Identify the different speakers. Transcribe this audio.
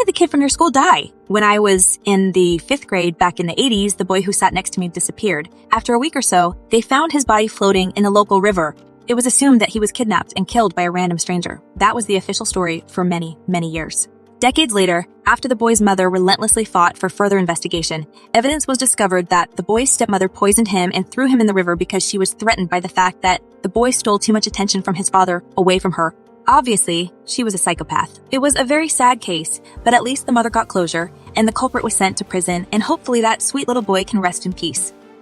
Speaker 1: the kid from your school die? When I was in the 5th grade back in the 80s, the boy who sat next to me disappeared. After a week or so, they found his body floating in a local river. It was assumed that he was kidnapped and killed by a random stranger. That was the official story for many, many years. Decades later, after the boy's mother relentlessly fought for further investigation, evidence was discovered that the boy's stepmother poisoned him and threw him in the river because she was threatened by the fact that the boy stole too much attention from his father away from her. Obviously, she was a psychopath. It was a very sad case, but at least the mother got closure, and the culprit was sent to prison, and hopefully that sweet little boy can rest in peace.